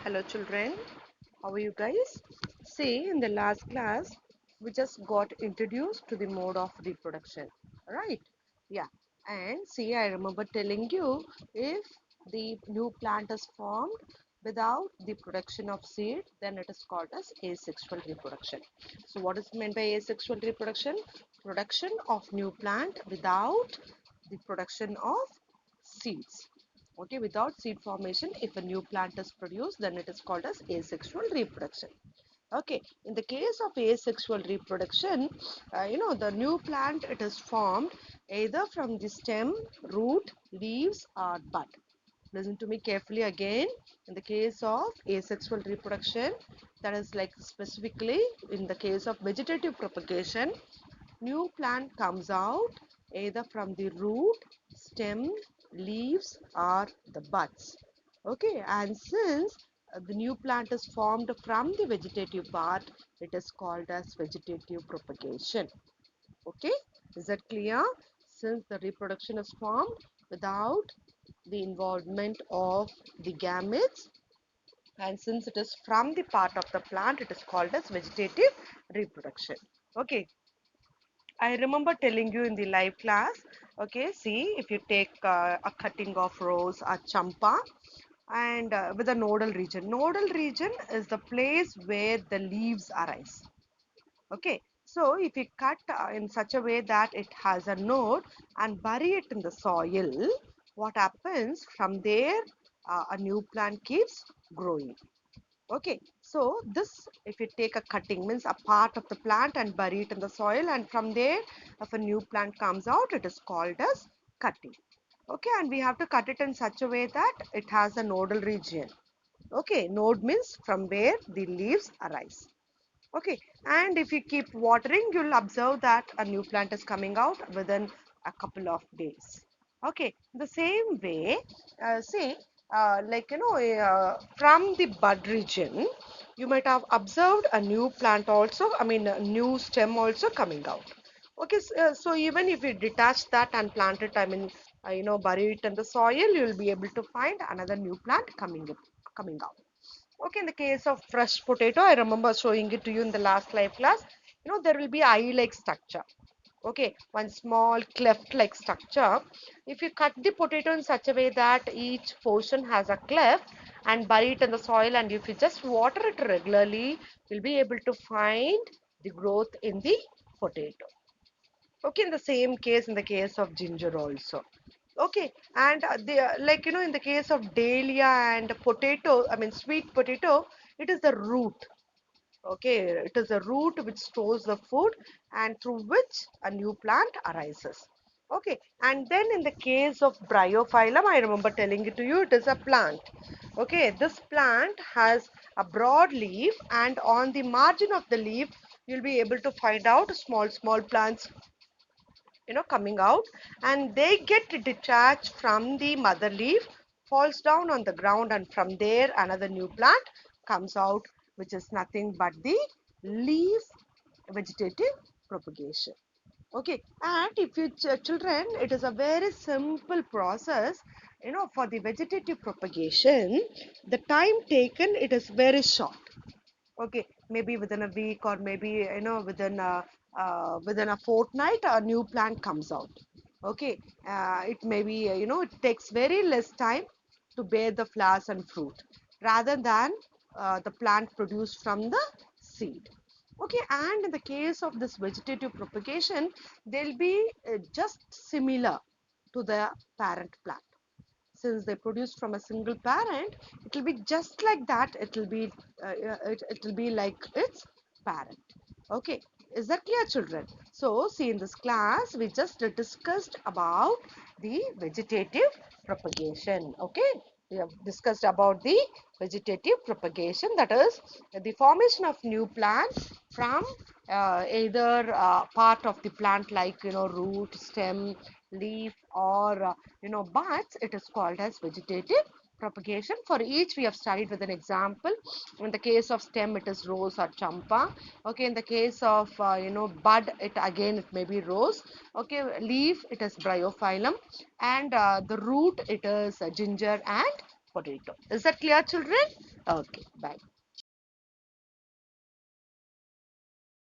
Hello children, how are you guys? See, in the last class, we just got introduced to the mode of reproduction, right? Yeah, and see, I remember telling you if the new plant is formed without the production of seed, then it is called as asexual reproduction. So, what is meant by asexual reproduction? Production of new plant without the production of seeds. Okay, without seed formation, if a new plant is produced, then it is called as asexual reproduction. Okay, in the case of asexual reproduction, the new plant, it is formed either from the stem, root, leaves or bud. Listen to me carefully again. In the case of asexual reproduction, that is like specifically in the case of vegetative propagation, new plant comes out either from the root, stem, leaves or the buds. Okay, and since the new plant is formed from the vegetative part, it is called as vegetative propagation. Okay, is that clear? Since the reproduction is formed without the involvement of the gametes, and since it is from the part of the plant, it is called as vegetative reproduction. Okay, I remember telling you in the live class, okay, see, if you take a cutting of rose or champa and with a nodal region is the place where the leaves arise. Okay, so if you cut in such a way that it has a node and bury it in the soil, what happens from there? A new plant keeps growing. Okay, so this, if you take a cutting, means a part of the plant and bury it in the soil, and from there, if a new plant comes out, it is called as cutting. Okay, and we have to cut it in such a way that it has a nodal region. Okay, node means from where the leaves arise. Okay, and if you keep watering, you'll observe that a new plant is coming out within a couple of days. Okay, the same way, say, from the bud region, you might have observed a new plant also, I mean, a new stem also coming out. Okay, so even if you detach that and plant it, I mean, bury it in the soil, you will be able to find another new plant coming out. Okay, in the case of fresh potato, I remember showing it to you in the last live class. There will be eye-like structure. Okay, one small cleft-like structure. If you cut the potato in such a way that each portion has a cleft and bury it in the soil, and if you just water it regularly, you'll be able to find the growth in the potato. Okay, in the same case, in the case of ginger also. Okay, and in the case of dahlia and potato, I mean sweet potato, it is the root. Okay, it is a root which stores the food and through which a new plant arises. Okay, and then in the case of bryophyllum, I remember telling it to you, it is a plant. Okay, this plant has a broad leaf, and on the margin of the leaf, you'll be able to find out small plants coming out, and they get detached from the mother leaf, falls down on the ground, and from there another new plant comes out, which is nothing but the leaf vegetative propagation. Okay, and if you children, it is a very simple process. For the vegetative propagation, the time taken, it is very short. Okay, maybe within a week, or maybe within a fortnight, a new plant comes out. Okay, it may be it takes very less time to bear the flowers and fruit rather than the plant produced from the seed. Okay, and in the case of this vegetative propagation, they'll be just similar to the parent plant. Since they produce from a single parent, it will be just like that. It will be like its parent. Okay, is that clear, children? So see, in this class we just discussed about the vegetative propagation. Okay, we have discussed about the vegetative propagation, that is the formation of new plants from either part of the plant, like root, stem, leaf or buds. It is called as vegetative propagation. For each we have studied with an example. In the case of stem, it is rose or champa. Okay, in the case of bud, it again it may be rose. Okay, leaf, it is bryophyllum, and the root, it is ginger and potato. Is that clear, children? Okay, bye.